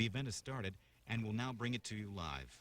The event has started, and we'll now bring it to you live.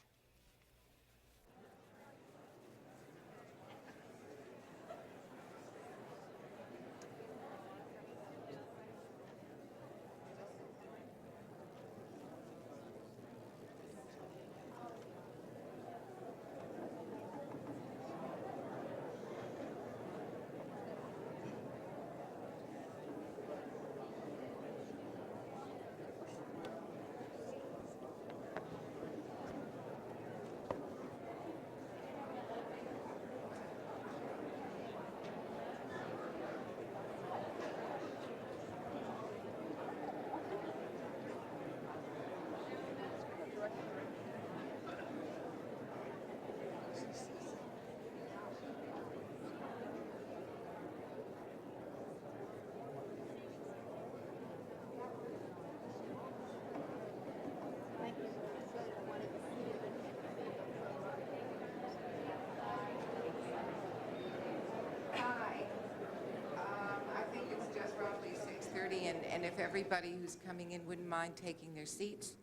And if everybody who's coming in wouldn't mind taking their seats,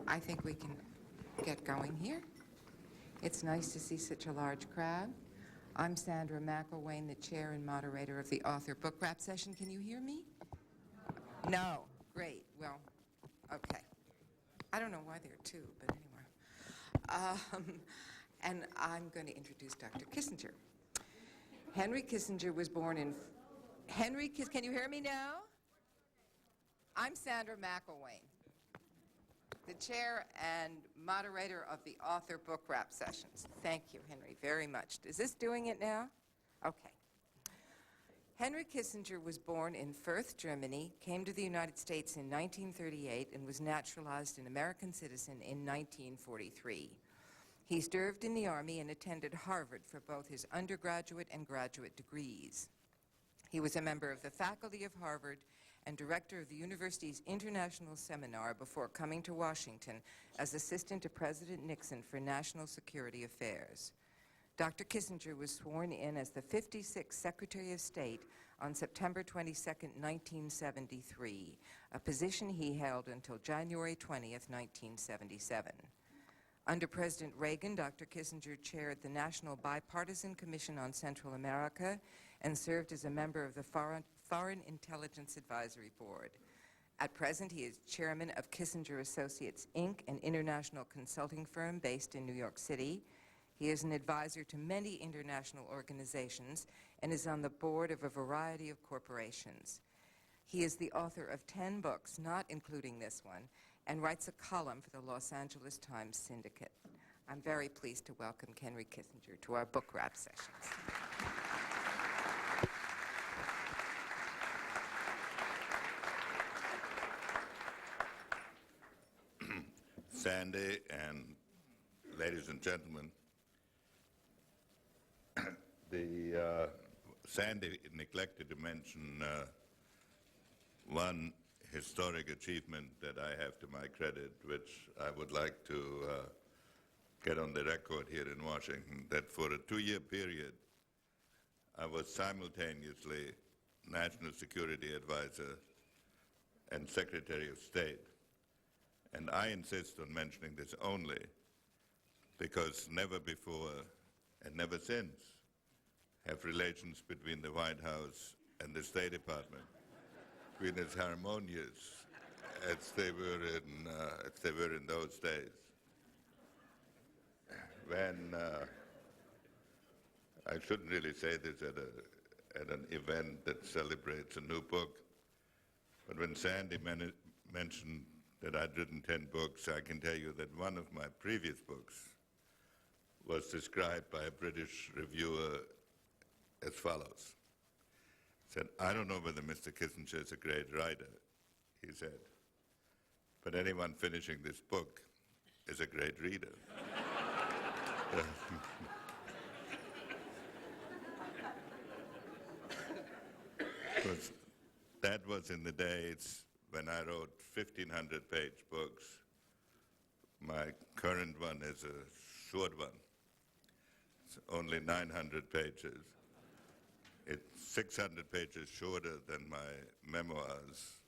I think we can get going here. It's nice to see such a large crowd. I'm Sandra McElwain, the chair and moderator of the author book wrap session. Can you hear me? No. Great. Well, okay. I don't know why there are two, but anyway. And I'm going to introduce Dr. Kissinger. Henry Kissinger was born in... Can you hear me now? I'm Sandra McElwain, the chair and moderator of the author book wrap sessions. Thank you, Henry, very much. Is this doing it now? Okay. Henry Kissinger was born in Fürth, Germany, came to the United States in 1938, and was naturalized an American citizen in 1943. He served in the Army and attended Harvard for both his undergraduate and graduate degrees. He was a member of the faculty of Harvard and director of the university's international seminar before coming to Washington as assistant to President Nixon for national security affairs. Dr. Kissinger was sworn in as the 56th Secretary of State on September 22, 1973, a position he held until January 20, 1977. Under President Reagan, Dr. Kissinger chaired the National Bipartisan Commission on Central America and served as a member of the Foreign Intelligence Advisory Board. At present, he is chairman of Kissinger Associates, Inc., an international consulting firm based in New York City. He is an advisor to many international organizations and is on the board of a variety of corporations. He is the author of 10 books, not including this one, and writes a column for the Los Angeles Times Syndicate. I'm very pleased to welcome Henry Kissinger to our book wrap sessions. Sandy and ladies and gentlemen, Sandy neglected to mention one historic achievement that I have to my credit, which I would like to get on the record here in Washington, that for a 2-year period, I was simultaneously National Security Advisor and Secretary of State. And I insist on mentioning this only because never before and never since have relations between the White House and the State Department been as harmonious as they were in those days. When I shouldn't really say this at an event that celebrates a new book, but when Sandy mentioned that I'd written 10 books, I can tell you that one of my previous books was described by a British reviewer as follows. Said, I don't know whether Mr. Kissinger is a great writer, he said, but anyone finishing this book is a great reader. Because that was in the days when I wrote 1,500-page books. My current one is a short one. It's only 900 pages. It's 600 pages shorter than my memoirs,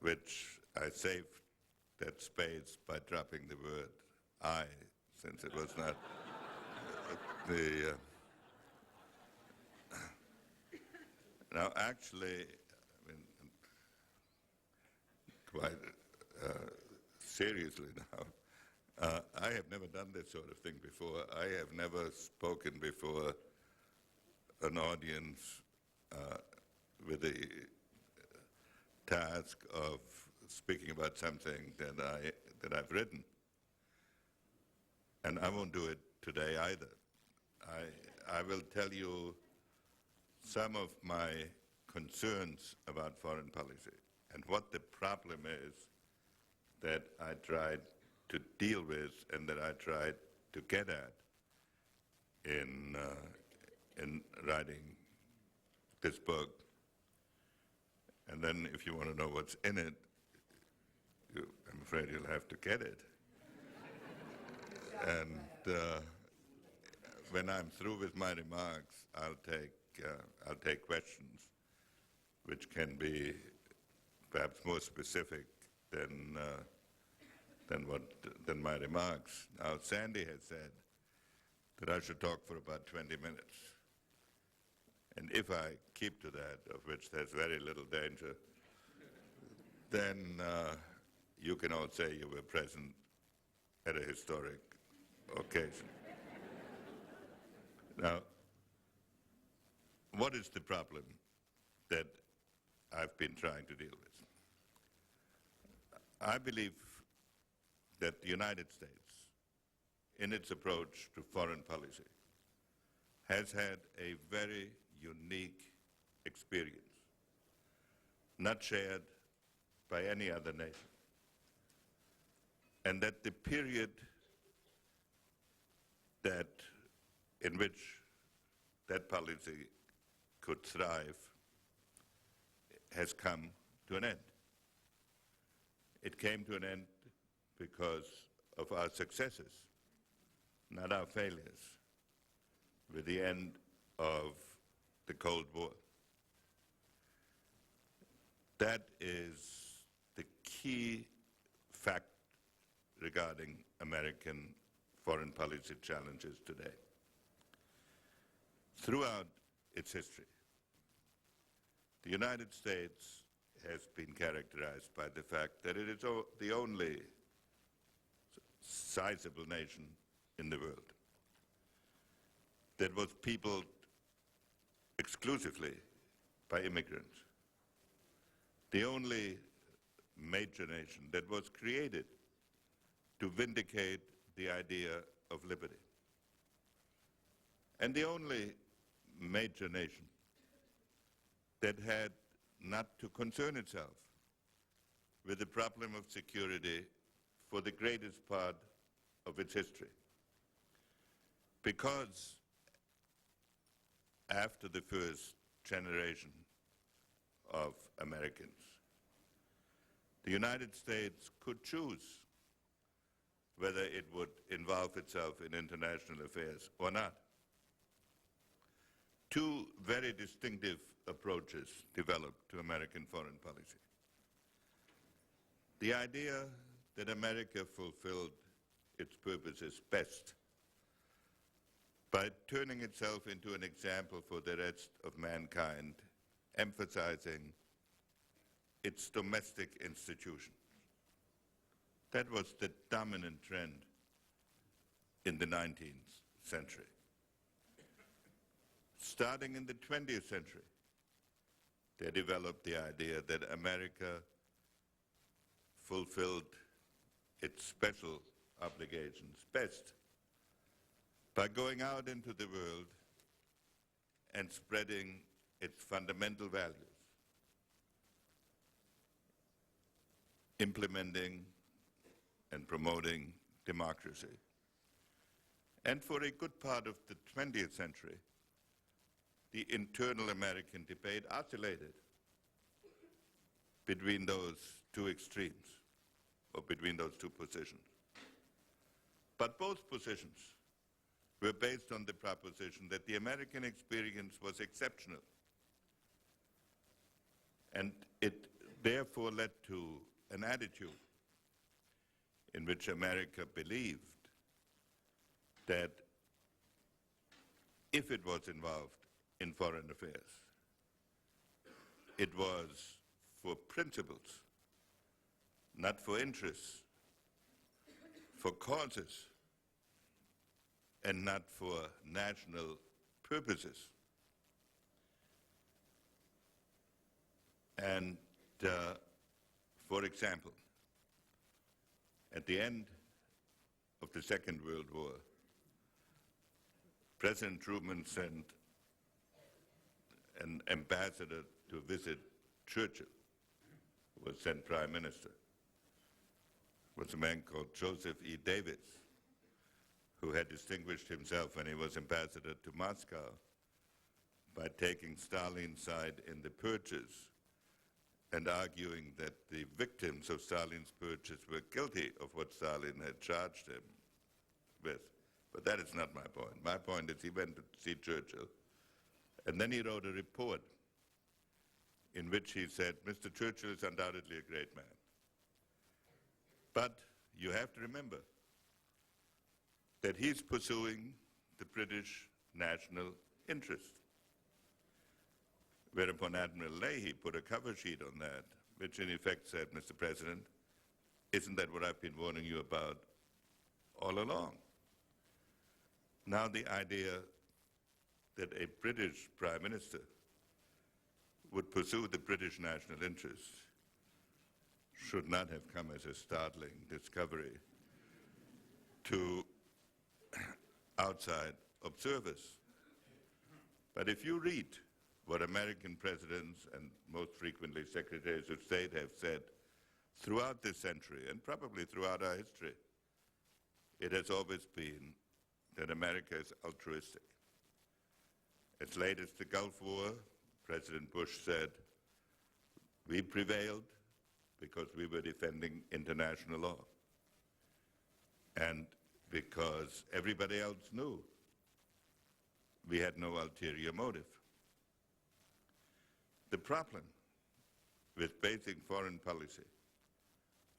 which I saved that space by dropping the word I, since it was not the... Now, actually, I mean, quite seriously now, I have never done this sort of thing before. I have never spoken before an audience with the task of speaking about something that I've written. And I won't do it today either. I will tell you some of my concerns about foreign policy and what the problem is that I tried to deal with and that I tried to get at in writing this book. And then if you want to know what's in it, I'm afraid you'll have to get it. And when I'm through with my remarks, I'll take questions which can be perhaps more specific than my remarks. Now, Sandy has said that I should talk for about 20 minutes. And if I keep to that, of which there's very little danger, then you can all say you were present at a historic occasion. Now, what is the problem that I've been trying to deal with? I believe that the United States, in its approach to foreign policy, has had a very unique experience, not shared by any other nation. And that the period in which that policy could thrive has come to an end. It came to an end because of our successes, not our failures, with the end of the Cold War. That is the key fact regarding American foreign policy challenges today. Throughout its history, the United States has been characterized by the fact that it is the only sizable nation in the world that was peopled exclusively by immigrants, the only major nation that was created to vindicate the idea of liberty, and the only major nation that had not to concern itself with the problem of security for the greatest part of its history. Because after the first generation of Americans, the United States could choose whether it would involve itself in international affairs or not. Two very distinctive approaches developed to American foreign policy. The idea that America fulfilled its purposes best by turning itself into an example for the rest of mankind, emphasizing its domestic institutions. That was the dominant trend in the 19th century. Starting in the 20th century, they developed the idea that America fulfilled its special obligations best by going out into the world and spreading its fundamental values, implementing and promoting democracy. And for a good part of the 20th century, the internal American debate oscillated between those two extremes, or between those two positions. But both positions were based on the proposition that the American experience was exceptional. And it therefore led to an attitude in which America believed that if it was involved in foreign affairs, it was for principles, not for interests, for causes, and not for national purposes. And for example, at the end of the Second World War, President Truman sent an ambassador to visit Churchill, who was then Prime Minister. It was a man called Joseph E. Davis, who had distinguished himself when he was ambassador to Moscow by taking Stalin's side in the purges and arguing that the victims of Stalin's purges were guilty of what Stalin had charged him with. But that is not my point. My point is he went to see Churchill, and then he wrote a report in which he said, Mr. Churchill is undoubtedly a great man. But you have to remember that he's pursuing the British national interest. Whereupon Admiral Leahy put a cover sheet on that, which in effect said, Mr. President, isn't that what I've been warning you about all along? Now the idea that a British Prime Minister would pursue the British national interest should not have come as a startling discovery to outside observers. But if you read what American presidents and most frequently secretaries of state have said throughout this century and probably throughout our history, it has always been that America is altruistic. As late as the Gulf War, President Bush said, we prevailed because we were defending international law and because everybody else knew we had no ulterior motive. The problem with basing foreign policy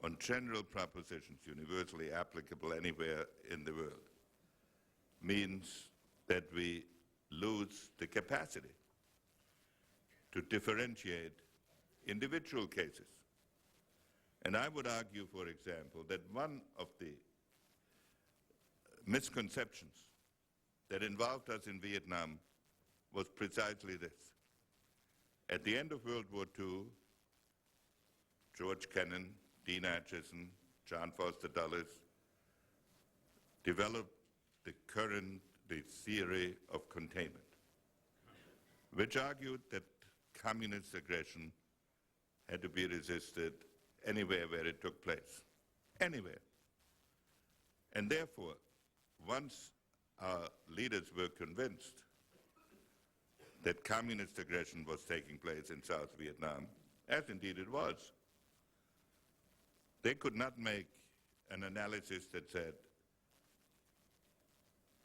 on general propositions universally applicable anywhere in the world means that we lose the capacity to differentiate individual cases. And I would argue, for example, that one of the misconceptions that involved us in Vietnam was precisely this. At the end of World War II, George Kennan, Dean Acheson, John Foster Dulles developed the theory of containment, which argued that communist aggression had to be resisted anywhere where it took place, anywhere. And therefore, once our leaders were convinced that communist aggression was taking place in South Vietnam, as indeed it was, they could not make an analysis that said,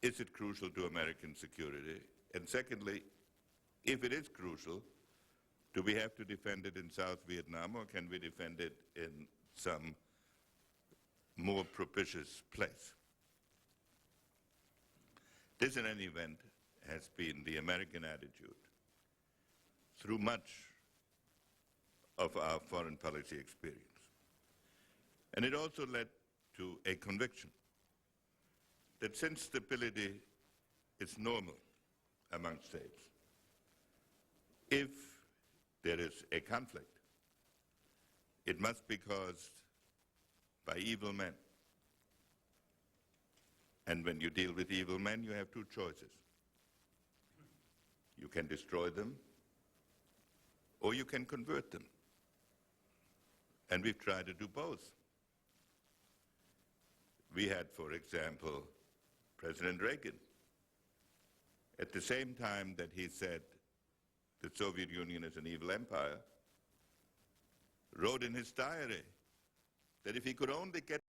is it crucial to American security? And secondly, if it is crucial, do we have to defend it in South Vietnam, or can we defend it in some more propitious place? This, in any event, has been the American attitude through much of our foreign policy experience. And it also led to a conviction that since stability is normal among states, if there is a conflict, it must be caused by evil men. And when you deal with evil men, you have two choices. You can destroy them, or you can convert them. And we've tried to do both. We had, for example, President Reagan. At the same time that he said the Soviet Union is an evil empire, wrote in his diary that if he could only get